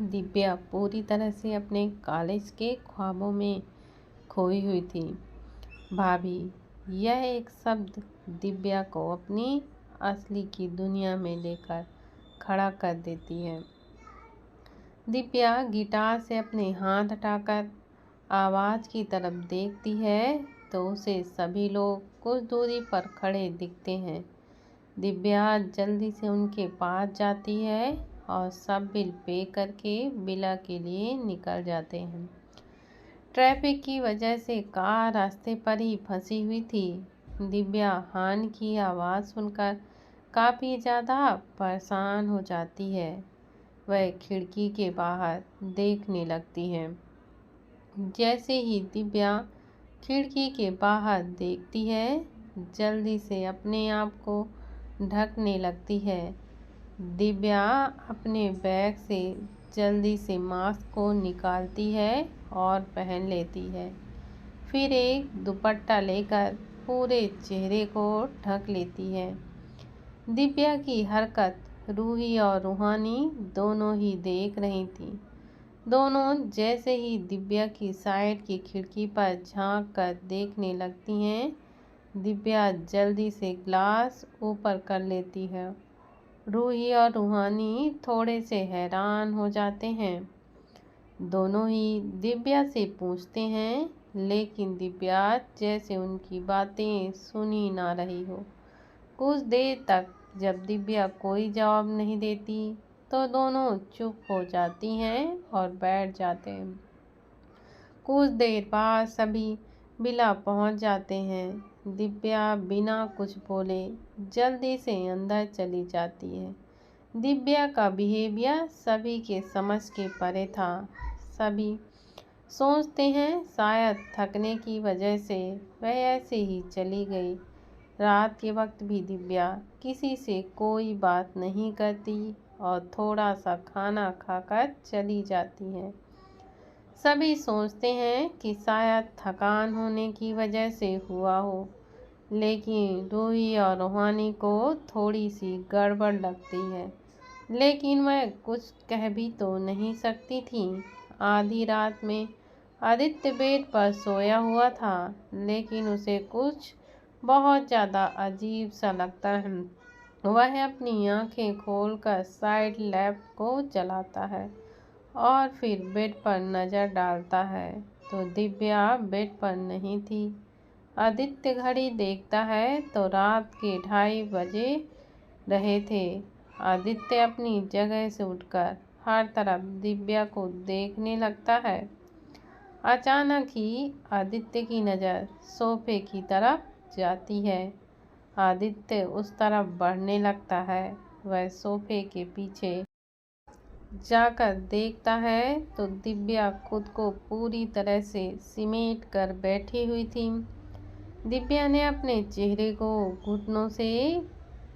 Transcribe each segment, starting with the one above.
दिव्या पूरी तरह से अपने कॉलेज के ख्वाबों में खोई हुई थी। भाभी, यह एक शब्द दिव्या को अपनी असली की दुनिया में लेकर खड़ा कर देती है। दिव्या गिटार से अपने हाथ हटाकर आवाज़ की तरफ देखती है तो उसे सभी लोग कुछ दूरी पर खड़े दिखते हैं। दिव्या जल्दी से उनके पास जाती है और सब बिल पे करके विला के लिए निकल जाते हैं। ट्रैफिक की वजह से कार रास्ते पर ही फंसी हुई थी। दिव्या हॉर्न की आवाज़ सुनकर काफ़ी ज़्यादा परेशान हो जाती है। वह खिड़की के बाहर देखने लगती है। जैसे ही दिव्या खिड़की के बाहर देखती है, जल्दी से अपने आप को ढकने लगती है। दिव्या अपने बैग से जल्दी से मास्क को निकालती है और पहन लेती है। फिर एक दुपट्टा लेकर पूरे चेहरे को ढक लेती है। दिव्या की हरकत रूही और रूहानी दोनों ही देख रही थी। दोनों जैसे ही दिव्या की साइड की खिड़की पर झांक कर देखने लगती हैं, दिव्या जल्दी से ग्लास ऊपर कर लेती है। रूही और रूहानी थोड़े से हैरान हो जाते हैं। दोनों ही दिव्या से पूछते हैं, लेकिन दिव्या जैसे उनकी बातें सुनी ना रही हो। कुछ देर तक जब दिव्या कोई जवाब नहीं देती तो दोनों चुप हो जाती हैं और बैठ जाते हैं। कुछ देर बाद सभी विला पहुंच जाते हैं। दिव्या बिना कुछ बोले जल्दी से अंदर चली जाती है। दिव्या का बिहेवियर सभी के समझ के परे था। सभी सोचते हैं शायद थकने की वजह से वह ऐसे ही चली गई। रात के वक्त भी दिव्या किसी से कोई बात नहीं करती और थोड़ा सा खाना खाकर चली जाती है। सभी सोचते हैं कि शायद थकान होने की वजह से हुआ हो, लेकिन रूही और रूहानी को थोड़ी सी गड़बड़ लगती है, लेकिन वह कुछ कह भी तो नहीं सकती थी। आधी रात में आदित्य बेड पर सोया हुआ था, लेकिन उसे कुछ बहुत ज़्यादा अजीब सा लगता है। वह अपनी आंखें खोलकर साइड लैंप को जलाता है और फिर बेड पर नज़र डालता है तो दिव्या बेड पर नहीं थी। आदित्य घड़ी देखता है तो रात के 2:30 बजे रहे थे। आदित्य अपनी जगह से उठकर हर तरफ दिव्या को देखने लगता है। अचानक ही आदित्य की नज़र सोफे की तरफ जाती है। आदित्य उस तरफ बढ़ने लगता है। वह सोफे के पीछे जाकर देखता है तो दिव्या खुद को पूरी तरह से सिमेट कर बैठी हुई थी। दिव्या ने अपने चेहरे को घुटनों से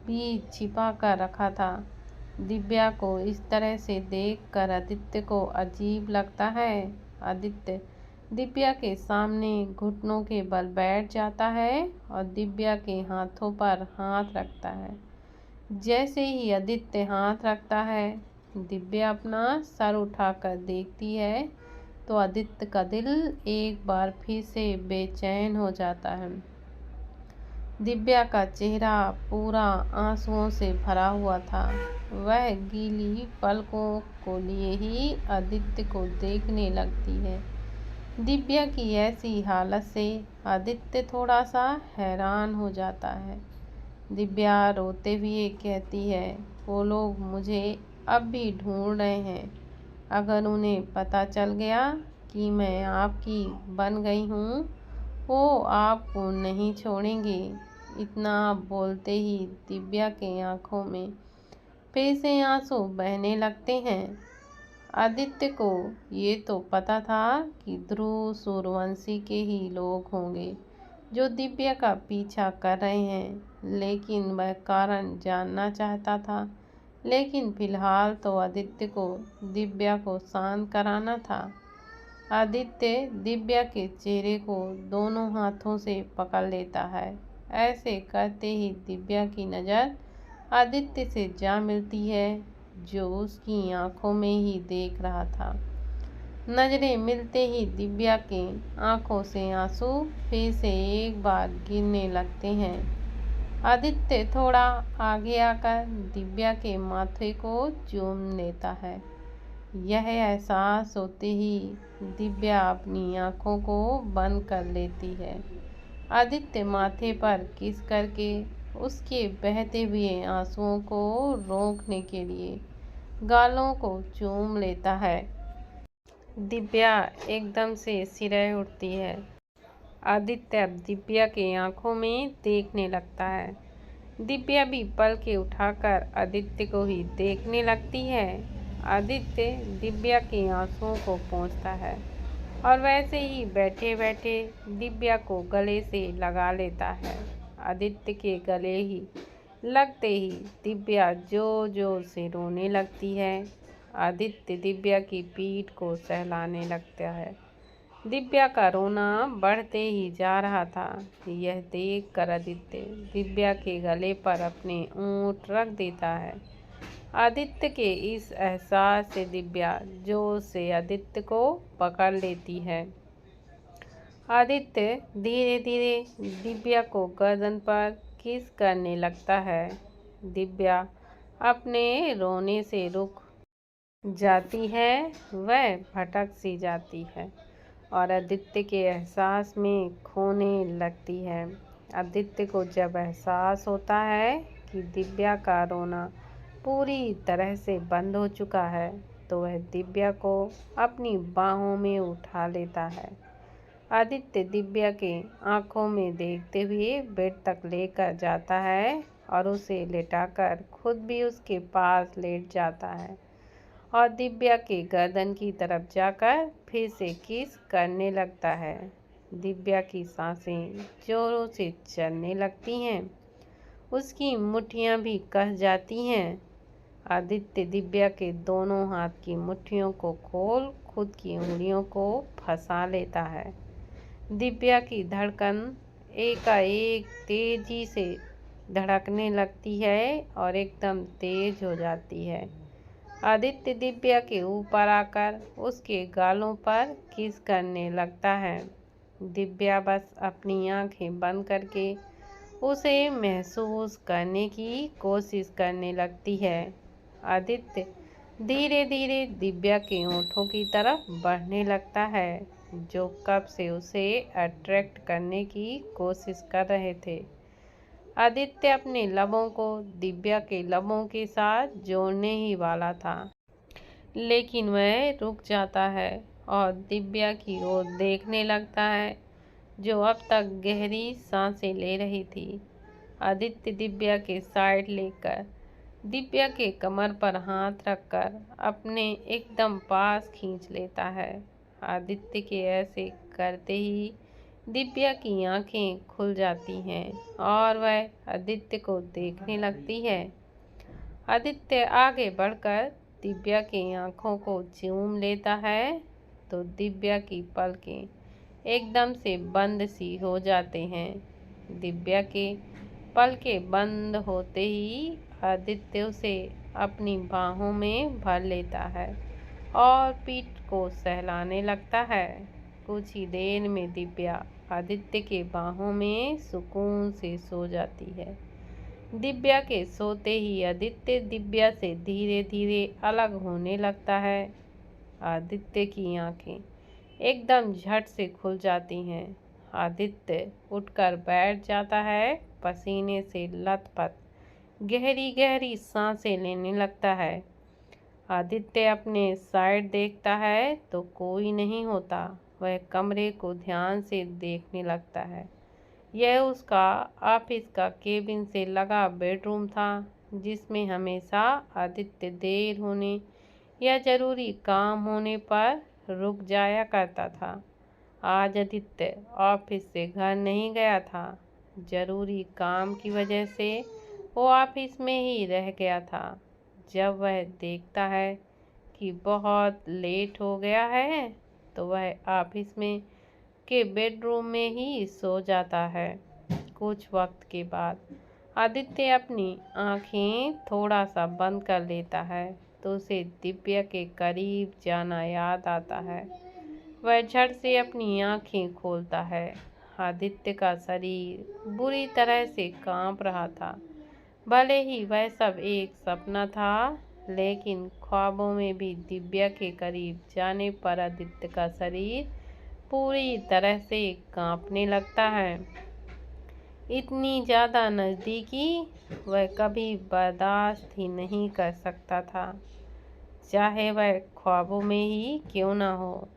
भी छिपा कर रखा था। दिव्या को इस तरह से देखकर आदित्य को अजीब लगता है। आदित्य दिव्या के सामने घुटनों के बल बैठ जाता है और दिव्या के हाथों पर हाथ रखता है। जैसे ही आदित्य हाथ रखता है, दिव्या अपना सर उठाकर देखती है तो आदित्य का दिल एक बार फिर से बेचैन हो जाता है। दिव्या का चेहरा पूरा आंसुओं से भरा हुआ था। वह गीली पलकों को लिए ही आदित्य को देखने लगती है। दिव्या की ऐसी हालत से आदित्य थोड़ा सा हैरान हो जाता है। दिव्या रोते हुए कहती है, वो लोग मुझे अब भी ढूंढ रहे हैं। अगर उन्हें पता चल गया कि मैं आपकी बन गई हूँ, वो आपको नहीं छोड़ेंगे। इतना बोलते ही दिव्या के आंखों में फिर से आंसू बहने लगते हैं। आदित्य को ये तो पता था कि ध्रुव सूर्यवंशी के ही लोग होंगे जो दिव्या का पीछा कर रहे हैं, लेकिन वह कारण जानना चाहता था। लेकिन फिलहाल तो आदित्य को दिव्या को शांत कराना था। आदित्य दिव्या के चेहरे को दोनों हाथों से पकड़ लेता है। ऐसे करते ही दिव्या की नज़र आदित्य से जा मिलती है। जो उसकी आंखों में ही देख रहा था। नजरें मिलते ही दिव्या के आंखों से आंसू फिर से एक बार गिरने लगते हैं। आदित्य थोड़ा आगे आकर दिव्या के माथे को चूम लेता है। यह एहसास होते ही दिव्या अपनी आंखों को बंद कर लेती है। आदित्य माथे पर किस करके उसके बहते हुए आंसुओं को रोकने के लिए गालों को चूम लेता है। दिव्या एकदम से सिरह उठती है। आदित्य अब दिव्या के आंखों में देखने लगता है। दिव्या भी पलकें उठाकर आदित्य को ही देखने लगती है। आदित्य दिव्या के आंसुओं को पोंछता है और वैसे ही बैठे बैठे दिव्या को गले से लगा लेता है। आदित्य के गले ही लगते ही दिव्या जोर जोर से रोने लगती है। आदित्य दिव्या की पीठ को सहलाने लगता है। दिव्या का रोना बढ़ते ही जा रहा था। यह देखकर आदित्य दिव्या के गले पर अपने ऊँट रख देता है। आदित्य के इस एहसास से दिव्या जोर से आदित्य को पकड़ लेती है। आदित्य धीरे धीरे दिव्या को गर्दन पर किस करने लगता है। दिव्या अपने रोने से रुक जाती है, वह भटक सी जाती है और आदित्य के एहसास में खोने लगती है। आदित्य को जब एहसास होता है कि दिव्या का रोना पूरी तरह से बंद हो चुका है तो वह दिव्या को अपनी बाहों में उठा लेता है। आदित्य दिव्या के आंखों में देखते हुए बेड तक लेकर जाता है और उसे लेटाकर खुद भी उसके पास लेट जाता है और दिव्या के गर्दन की तरफ जाकर फिर से किस करने लगता है। दिव्या की सांसें जोरों से चलने लगती हैं, उसकी मुट्ठियां भी कस जाती हैं। आदित्य दिव्या के दोनों हाथ की मुट्ठियों को खोल खुद की उंगलियों को फंसा लेता है। दिव्या की धड़कन एकाएक तेजी से धड़कने लगती है और एकदम तेज हो जाती है। आदित्य दिव्या के ऊपर आकर उसके गालों पर किस करने लगता है। दिव्या बस अपनी आंखें बंद करके उसे महसूस करने की कोशिश करने लगती है। आदित्य धीरे धीरे दिव्या के होठों की तरफ बढ़ने लगता है, जो कब से उसे अट्रैक्ट करने की कोशिश कर रहे थे। आदित्य अपने लबों को दिव्या के लबों के साथ जोड़ने ही वाला था, लेकिन वह रुक जाता है और दिव्या की ओर देखने लगता है, जो अब तक गहरी सांसें ले रही थी। आदित्य दिव्या के साइड लेकर दिव्या के कमर पर हाथ रखकर अपने एकदम पास खींच लेता है। आदित्य के ऐसे करते ही दिव्या की आंखें खुल जाती हैं और वह आदित्य को देखने लगती है। आदित्य आगे बढ़कर दिव्या की आंखों को चूम लेता है तो दिव्या की पलकें एकदम से बंद सी हो जाते हैं। दिव्या के पलकें बंद होते ही आदित्य उसे अपनी बाहों में भर लेता है और पीठ को सहलाने लगता है। कुछ ही देर में दिव्या आदित्य के बाहों में सुकून से सो जाती है। दिव्या के सोते ही आदित्य दिव्या से धीरे धीरे अलग होने लगता है। आदित्य की आंखें एकदम झट से खुल जाती हैं। आदित्य उठकर बैठ जाता है, पसीने से लथपथ गहरी गहरी सांसें लेने लगता है। आदित्य अपने साइड देखता है तो कोई नहीं होता। वह कमरे को ध्यान से देखने लगता है। यह उसका ऑफिस का केबिन से लगा बेडरूम था, जिसमें हमेशा आदित्य देर होने या ज़रूरी काम होने पर रुक जाया करता था। आज आदित्य ऑफिस से घर नहीं गया था। ज़रूरी काम की वजह से वो ऑफिस में ही रह गया था। जब वह देखता है कि बहुत लेट हो गया है तो वह ऑफिस में के बेडरूम में ही सो जाता है। कुछ वक्त के बाद आदित्य अपनी आंखें थोड़ा सा बंद कर लेता है तो उसे दिव्या के करीब जाना याद आता है। वह झट से अपनी आंखें खोलता है। आदित्य का शरीर बुरी तरह से कांप रहा था। भले ही वह सब एक सपना था, लेकिन ख्वाबों में भी दिव्या के करीब जाने पर आदित्य का शरीर पूरी तरह से कांपने लगता है। इतनी ज़्यादा नज़दीकी वह कभी बर्दाश्त ही नहीं कर सकता था, चाहे वह ख्वाबों में ही क्यों न हो।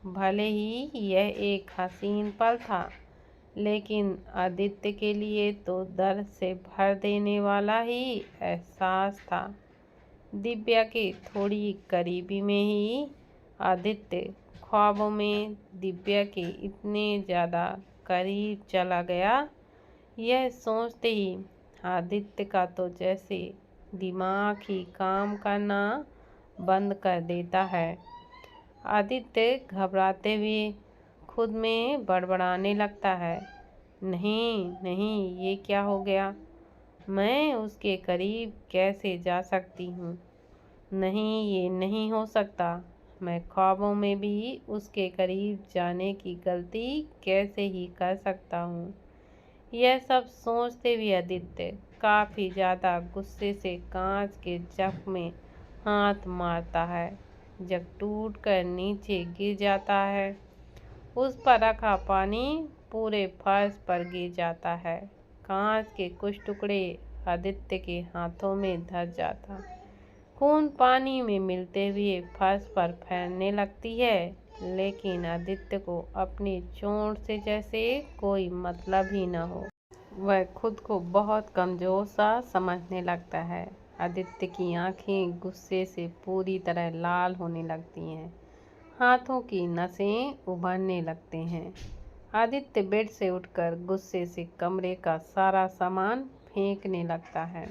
भले ही यह एक हसीन पल था, लेकिन आदित्य के लिए तो दर्द से भर देने वाला ही एहसास था। दिव्या के थोड़ी करीबी में ही आदित्य ख्वाबों में दिव्या के इतने ज़्यादा करीब चला गया। यह सोचते ही आदित्य का तो जैसे दिमाग ही काम करना बंद कर देता है। आदित्य घबराते हुए खुद में बड़बड़ाने लगता है, नहीं नहीं, ये क्या हो गया? मैं उसके करीब कैसे जा सकती हूँ? नहीं, ये नहीं हो सकता। मैं ख्वाबों में भी उसके करीब जाने की गलती कैसे ही कर सकता हूँ? यह सब सोचते हुए आदित्य काफ़ी ज़्यादा गुस्से से कांच के जग में हाथ मारता है। जग टूटकर नीचे गिर जाता है। उस पर रखा पानी पूरे फर्श पर गिर जाता है। कांच के कुछ टुकड़े आदित्य के हाथों में धस जाता। खून पानी में मिलते हुए फर्श पर फैलने लगती है, लेकिन आदित्य को अपनी चोट से जैसे कोई मतलब ही न हो। वह खुद को बहुत कमज़ोर सा समझने लगता है। आदित्य की आंखें गुस्से से पूरी तरह लाल होने लगती हैं। हाथों की नसें उभरने लगते हैं। आदित्य बेड से उठकर गुस्से से कमरे का सारा सामान फेंकने लगता है।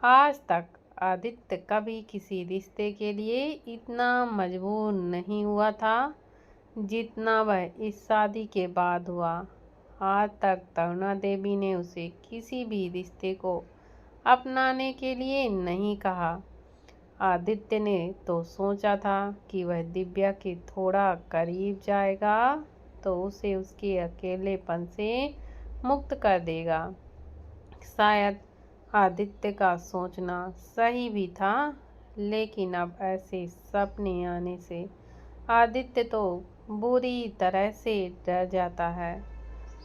आज तक आदित्य कभी किसी रिश्ते के लिए इतना मजबूर नहीं हुआ था, जितना वह इस शादी के बाद हुआ। आज तक तरुणा देवी ने उसे किसी भी रिश्ते को अपनाने के लिए नहीं कहा। आदित्य ने तो सोचा था कि वह दिव्या के थोड़ा करीब जाएगा तो उसे उसके अकेलेपन से मुक्त कर देगा। शायद आदित्य का सोचना सही भी था, लेकिन अब ऐसे सपने आने से आदित्य तो बुरी तरह से डर जाता है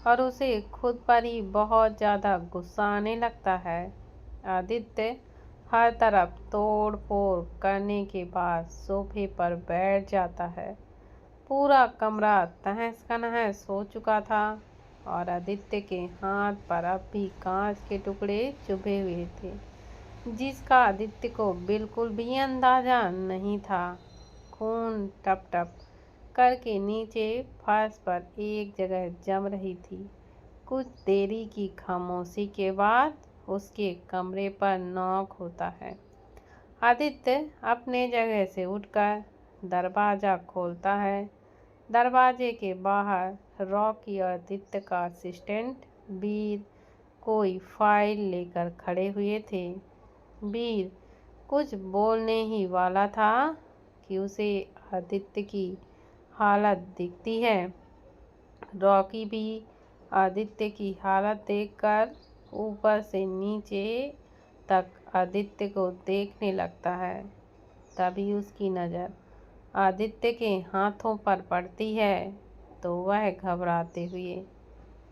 और उसे खुद पर ही बहुत ज़्यादा गुस्सा आने लगता है। आदित्य हर तरफ तोड़ फोड़ करने के बाद सोफे पर बैठ जाता है। पूरा कमरा तहस नहस हो चुका था और आदित्य के हाथ पर अब भी कांच के टुकड़े चुभे हुए थे, जिसका आदित्य को बिल्कुल भी अंदाजा नहीं था। खून टप टप करके नीचे फर्श पर एक जगह जम रही थी। कुछ देरी की खामोशी के बाद उसके कमरे पर नॉक होता है। आदित्य अपने जगह से उठकर दरवाज़ा खोलता है। दरवाजे के बाहर रॉकी और आदित्य का असिस्टेंट वीर कोई फाइल लेकर खड़े हुए थे। वीर कुछ बोलने ही वाला था कि उसे आदित्य की हालत दिखती है। रॉकी भी आदित्य की हालत देखकर ऊपर से नीचे तक आदित्य को देखने लगता है। तभी उसकी नज़र आदित्य के हाथों पर पड़ती है तो वह घबराते हुए,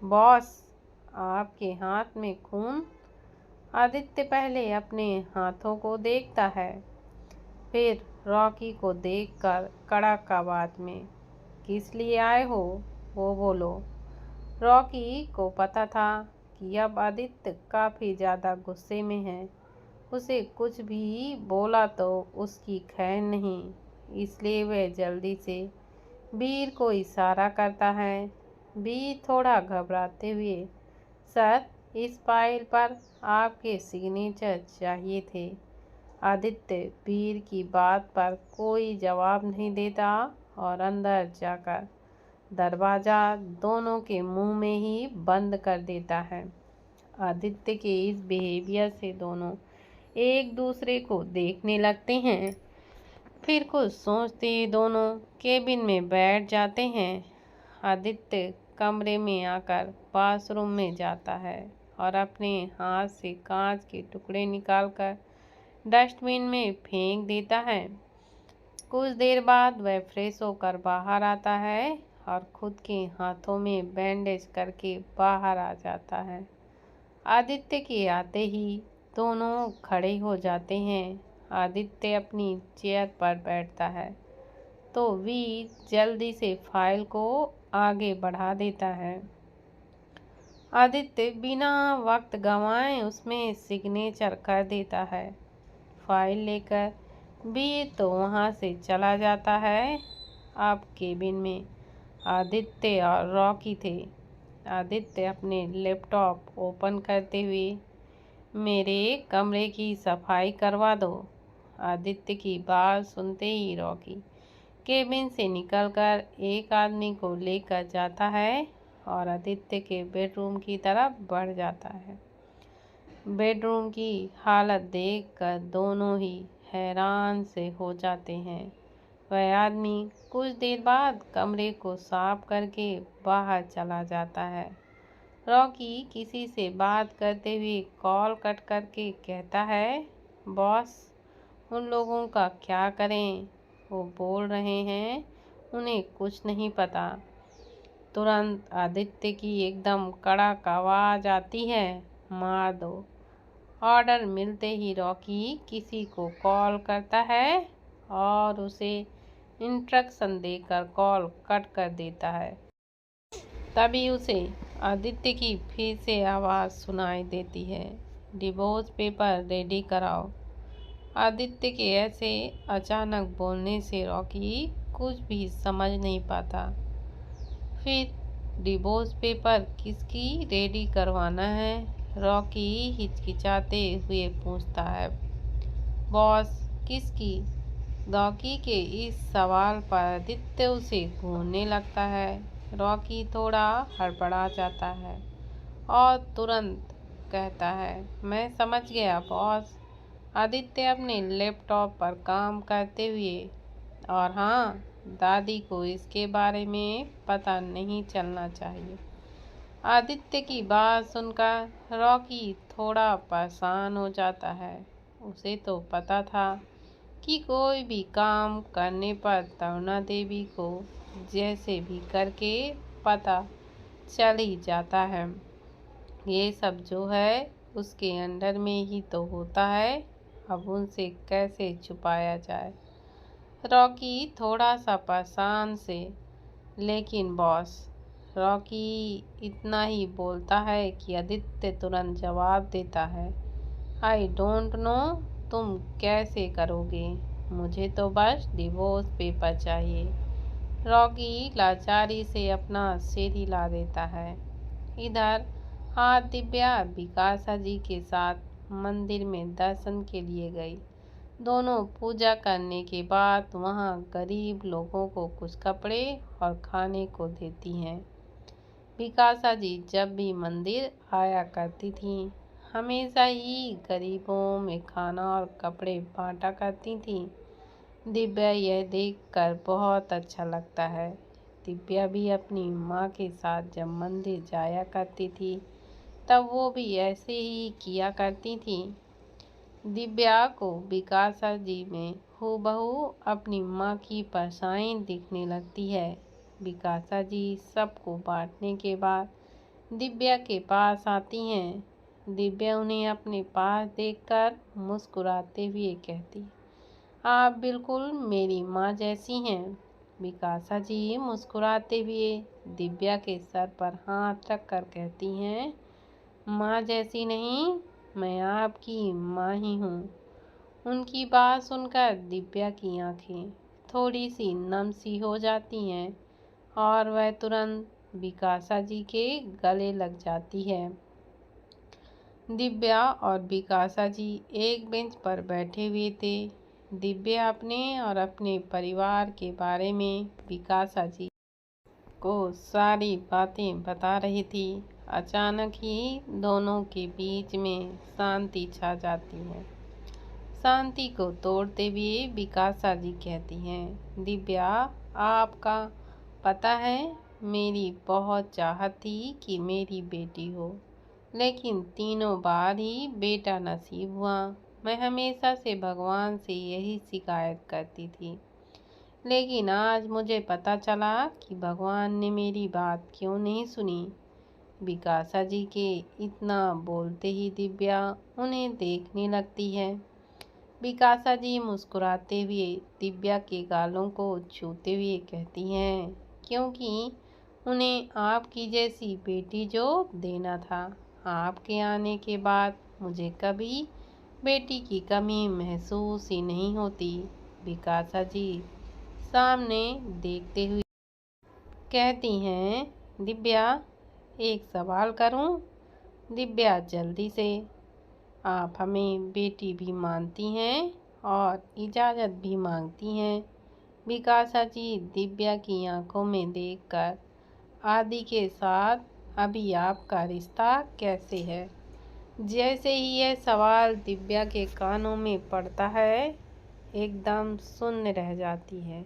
बॉस, आपके हाथ में खून? आदित्य पहले अपने हाथों को देखता है, फिर रॉकी को देखकर कड़क आवाज में, किस लिए आए हो, वो बोलो। रॉकी को पता था कि अब आदित्य काफ़ी ज़्यादा गुस्से में है। उसे कुछ भी बोला तो उसकी खैर नहीं, इसलिए वह जल्दी से वीर को इशारा करता है। वीर थोड़ा घबराते हुए, सर, इस फाइल पर आपके सिग्नेचर चाहिए थे। आदित्य वीर की बात पर कोई जवाब नहीं देता और अंदर जाकर दरवाज़ा दोनों के मुंह में ही बंद कर देता है। आदित्य के इस बिहेवियर से दोनों एक दूसरे को देखने लगते हैं। फिर कुछ सोचते ही दोनों केबिन में बैठ जाते हैं। आदित्य कमरे में आकर बाथरूम में जाता है और अपने हाथ से कांच के टुकड़े निकालकर डस्टबिन में फेंक देता है। कुछ देर बाद वह फ्रेश होकर बाहर आता है और खुद के हाथों में बैंडेज करके बाहर आ जाता है। आदित्य के आते ही दोनों खड़े हो जाते हैं। आदित्य अपनी चेयर पर बैठता है तो वीर जल्दी से फाइल को आगे बढ़ा देता है। आदित्य बिना वक्त गंवाए उसमें सिग्नेचर कर देता है। फाइल लेकर वीर तो वहाँ से चला जाता है। अब केबिन में आदित्य और रॉकी थे। आदित्य अपने लैपटॉप ओपन करते हुए, मेरे कमरे की सफाई करवा दो। आदित्य की बात सुनते ही रॉकी केबिन से निकलकर एक आदमी को लेकर जाता है और आदित्य के बेडरूम की तरफ बढ़ जाता है। बेडरूम की हालत देखकर दोनों ही हैरान से हो जाते हैं। वह आदमी कुछ देर बाद कमरे को साफ करके बाहर चला जाता है। रॉकी किसी से बात करते हुए कॉल कट करके कहता है, बॉस, उन लोगों का क्या करें? वो बोल रहे हैं उन्हें कुछ नहीं पता। तुरंत आदित्य की एकदम कड़क आवाज़ आती है, मार दो। ऑर्डर मिलते ही रॉकी किसी को कॉल करता है और उसे इंस्ट्रक्शन देकर कॉल कट कर देता है। तभी उसे आदित्य की फिर से आवाज़ सुनाई देती है, डिवोर्स पेपर रेडी कराओ। आदित्य के ऐसे अचानक बोलने से रॉकी कुछ भी समझ नहीं पाता। फिर डिवोर्स पेपर किसकी रेडी करवाना है? रॉकी हिचकिचाते हुए पूछता है, बॉस, किसकी? रॉकी के इस सवाल पर आदित्य उसे घूरने लगता है। रॉकी थोड़ा हड़बड़ा जाता है और तुरंत कहता है, मैं समझ गया बॉस। आदित्य अपने लैपटॉप पर काम करते हुए, और हाँ, दादी को इसके बारे में पता नहीं चलना चाहिए। आदित्य की बात सुनकर रॉकी थोड़ा परेशान हो जाता है। उसे तो पता था कि कोई भी काम करने पर तरुणा देवी को जैसे भी करके पता चल ही जाता है। ये सब जो है उसके अंडर में ही तो होता है। अब उनसे कैसे छुपाया जाए? रॉकी थोड़ा सा परेशान से, लेकिन बॉस। रॉकी इतना ही बोलता है कि आदित्य तुरंत जवाब देता है, आई डोंट नो, तुम कैसे करोगे? मुझे तो बस डिवोर्स पेपर चाहिए। रॉकी लाचारी से अपना सिर हिला देता है। इधर आज दिव्या विकासा जी के साथ मंदिर में दर्शन के लिए गई। दोनों पूजा करने के बाद वहां गरीब लोगों को कुछ कपड़े और खाने को देती हैं। विकासा जी जब भी मंदिर आया करती थीं, हमेशा ही गरीबों में खाना और कपड़े बांटा करती थीं। दिव्या यह देखकर बहुत अच्छा लगता है। दिव्या भी अपनी माँ के साथ जब मंदिर जाया करती थी, तब वो भी ऐसे ही किया करती थी। दिव्या को विकासा जी में हूबहू अपनी माँ की परछाई दिखने लगती है। विकासा जी सबको बांटने के बाद दिव्या के पास आती हैं। दिव्या उन्हें अपने पास देखकर मुस्कुराते हुए कहती, आप बिल्कुल मेरी माँ जैसी हैं। विकासा जी मुस्कुराते हुए दिव्या के सर पर हाथ रखकर कहती हैं, माँ जैसी नहीं, मैं आपकी माँ ही हूँ। उनकी बात सुनकर दिव्या की आंखें थोड़ी सी नम सी हो जाती हैं और वह तुरंत विकासा जी के गले लग जाती है। दिव्या और विकासा जी एक बेंच पर बैठे हुए थे। दिव्या अपने और अपने परिवार के बारे में विकासा जी को सारी बातें बता रही थी। अचानक ही दोनों के बीच में शांति छा जाती है। शांति को तोड़ते हुए विकासा जी कहती हैं, दिव्या, आपका पता है, मेरी बहुत चाहत थी कि मेरी बेटी हो, लेकिन तीनों बार ही बेटा नसीब हुआ। मैं हमेशा से भगवान से यही शिकायत करती थी, लेकिन आज मुझे पता चला कि भगवान ने मेरी बात क्यों नहीं सुनी। विकासा जी के इतना बोलते ही दिव्या उन्हें देखने लगती है। विकासा जी मुस्कुराते हुए दिव्या के गालों को छूते हुए कहती हैं, क्योंकि उन्हें आपकी जैसी बेटी जो देना था। आपके आने के बाद मुझे कभी बेटी की कमी महसूस ही नहीं होती। विकासा जी सामने देखते हुए कहती हैं, दिव्या, एक सवाल करूं? दिव्या जल्दी से, आप हमें बेटी भी मानती हैं और इजाज़त भी मांगती हैं। विकासा जी दिव्या की आंखों में देखकर, आदि के साथ अभी आपका रिश्ता कैसे है? जैसे ही यह सवाल दिव्या के कानों में पड़ता है, एकदम शून्य रह जाती है।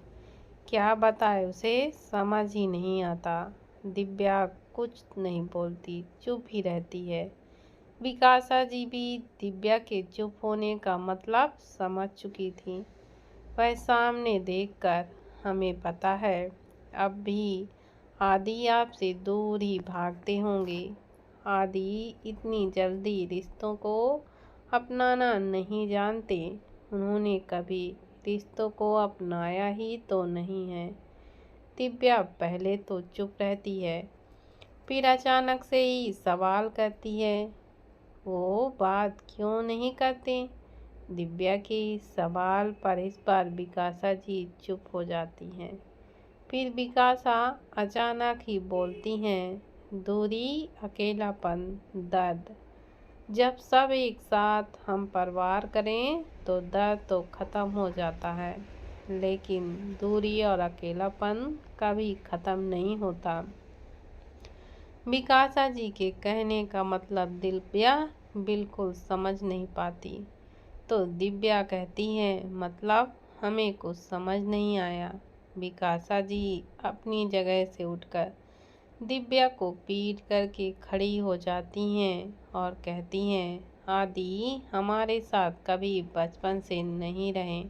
क्या बताए उसे समझ ही नहीं आता। दिव्या कुछ नहीं बोलती, चुप ही रहती है। विकासा जी भी दिव्या के चुप होने का मतलब समझ चुकी थी। वह सामने देखकर, हमें पता है, अब भी आदि आपसे दूर ही भागते होंगे। आदि इतनी जल्दी रिश्तों को अपनाना नहीं जानते। उन्होंने कभी रिश्तों को अपनाया ही तो नहीं है। दिव्या पहले तो चुप रहती है, फिर अचानक से ही सवाल करती है, वो बात क्यों नहीं करते? दिव्या के इस सवाल पर इस बार विकासा जी चुप हो जाती हैं। फिर विकासा अचानक ही बोलती हैं, दूरी, अकेलापन, दर्द। जब सब एक साथ हम परिवार करें तो दर्द तो ख़त्म हो जाता है, लेकिन दूरी और अकेलापन कभी ख़त्म नहीं होता। विकासा जी के कहने का मतलब दिव्या बिल्कुल समझ नहीं पाती। तो दिव्या कहती हैं, मतलब हमें कुछ समझ नहीं आया। विकासा जी अपनी जगह से उठकर दिव्या को पीट करके खड़ी हो जाती हैं और कहती हैं, आदि हमारे साथ कभी बचपन से नहीं रहे।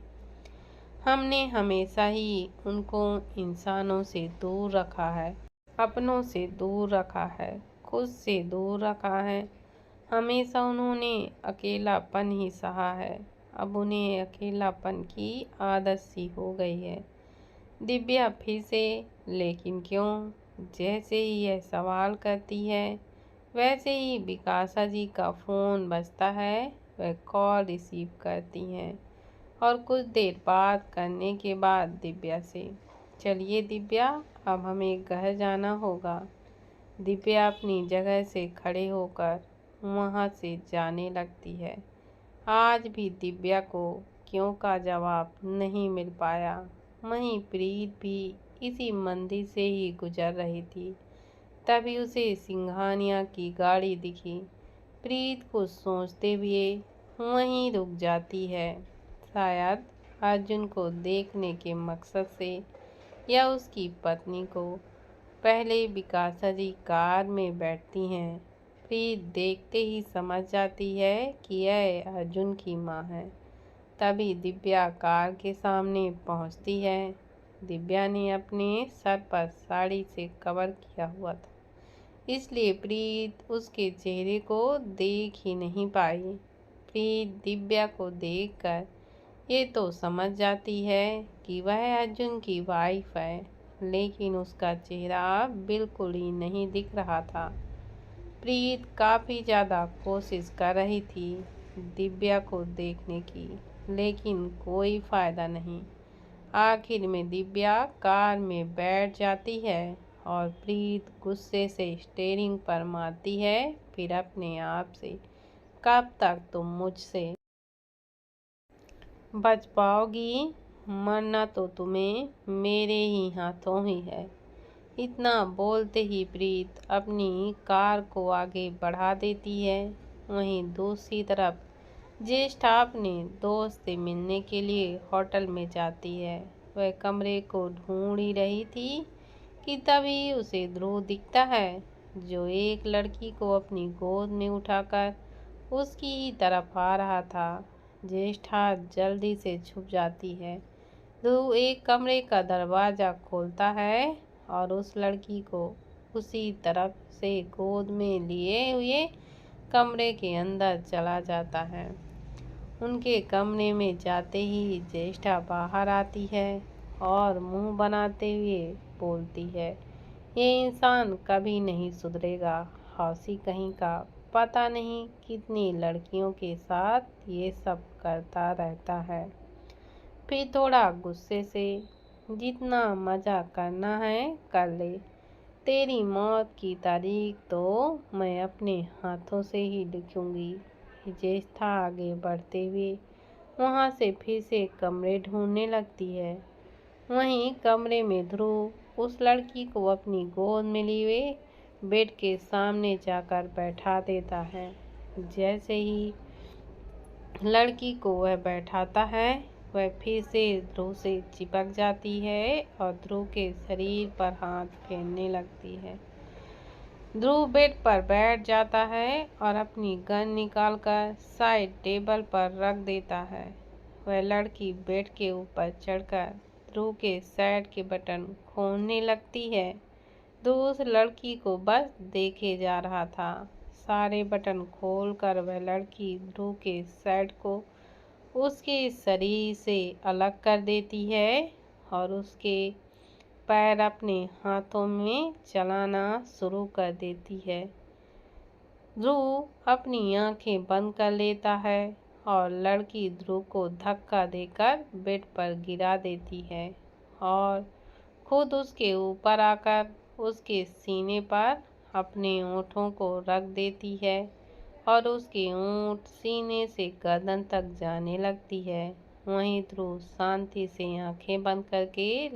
हमने हमेशा ही उनको इंसानों से दूर रखा है, अपनों से दूर रखा है, खुद से दूर रखा है। हमेशा उन्होंने अकेलापन ही सहा है। अब उन्हें अकेलापन की आदत सी हो गई है। दिव्या फिर से, लेकिन क्यों? जैसे ही यह सवाल करती है, वैसे ही विकासा जी का फ़ोन बजता है। वह कॉल रिसीव करती हैं और कुछ देर बात करने के बाद दिव्या से, चलिए दिव्या, अब हमें घर जाना होगा। दिव्या अपनी जगह से खड़े होकर वहाँ से जाने लगती है। आज भी दिव्या को क्यों का जवाब नहीं मिल पाया। वहीं प्रीत भी इसी मंदिर से ही गुजर रही थी, तभी उसे सिंघानिया की गाड़ी दिखी। प्रीत कुछ सोचते हुए वहीं रुक जाती है, शायद अर्जुन को देखने के मकसद से या उसकी पत्नी को। पहले विकासा जी कार में बैठती हैं। प्रीत देखते ही समझ जाती है कि यह अर्जुन की माँ है। तभी दिव्या कार के सामने पहुंचती है। दिव्या ने अपने सर पर साड़ी से कवर किया हुआ था, इसलिए प्रीत उसके चेहरे को देख ही नहीं पाई। प्रीत दिव्या को देखकर ये तो समझ जाती है कि वह अर्जुन की वाइफ है, लेकिन उसका चेहरा बिल्कुल ही नहीं दिख रहा था। प्रीत काफ़ी ज़्यादा कोशिश कर रही थी दिव्या को देखने की, लेकिन कोई फ़ायदा नहीं। आखिर में दिव्या कार में बैठ जाती है और प्रीत गुस्से से स्टीयरिंग पर मारती है, फिर अपने आप से, कब तक तुम मुझसे बच पाओगी? मरना तो तुम्हें मेरे ही हाथों ही है। इतना बोलते ही प्रीत अपनी कार को आगे बढ़ा देती है। वहीं दूसरी तरफ ज्येष्ठा अपने दोस्त से मिलने के लिए होटल में जाती है। वह कमरे को ढूंढ ही रही थी कि तभी उसे ध्रुव दिखता है, जो एक लड़की को अपनी गोद में उठाकर उसकी ही तरफ आ रहा था। ज्येष्ठा जल्दी से छुप जाती है। ध्रुव एक कमरे का दरवाजा खोलता है और उस लड़की को उसी तरफ से गोद में लिए हुए कमरे के अंदर चला जाता है। उनके कमरे में जाते ही ज्येष्ठा बाहर आती है और मुंह बनाते हुए बोलती है, ये इंसान कभी नहीं सुधरेगा, हौसी कहीं का। पता नहीं कितनी लड़कियों के साथ ये सब करता रहता है। फिर थोड़ा गुस्से से, जितना मजा करना है कर ले, तेरी मौत की तारीख तो मैं अपने हाथों से ही लिखूंगी। ज्येष्ठा आगे बढ़ते हुए वहां से फिर से कमरे ढूंढने लगती है। वहीं कमरे में ध्रुव उस लड़की को अपनी गोद में लिए हुए बेड के सामने जाकर बैठा देता है। जैसे ही लड़की को वह बैठाता है, वह फिर से ध्रुव से चिपक जाती है और ध्रुव के शरीर पर हाथ फेरने लगती है। ध्रुव बेड पर बैठ जाता है और अपनी गन निकालकर साइड टेबल पर रख देता है। वह लड़की बेड के ऊपर चढ़कर ध्रुव के शर्ट के बटन खोलने लगती है। ध्रुव उस लड़की को बस देखे जा रहा था। सारे बटन खोलकर वह लड़की ध्रुव के शर्ट को उसके शरीर से अलग कर देती है और उसके पैर अपने हाथों में चलाना शुरू कर देती है। ध्रुव अपनी आंखें बंद कर लेता है और लड़की ध्रुव को धक्का देकर बेड पर गिरा देती है और खुद उसके ऊपर आकर उसके सीने पर अपने होठों को रख देती है और उसके होंठ सीने से गर्दन तक जाने लगती है। वहीं ध्रुव शांति से आंखें बंद करके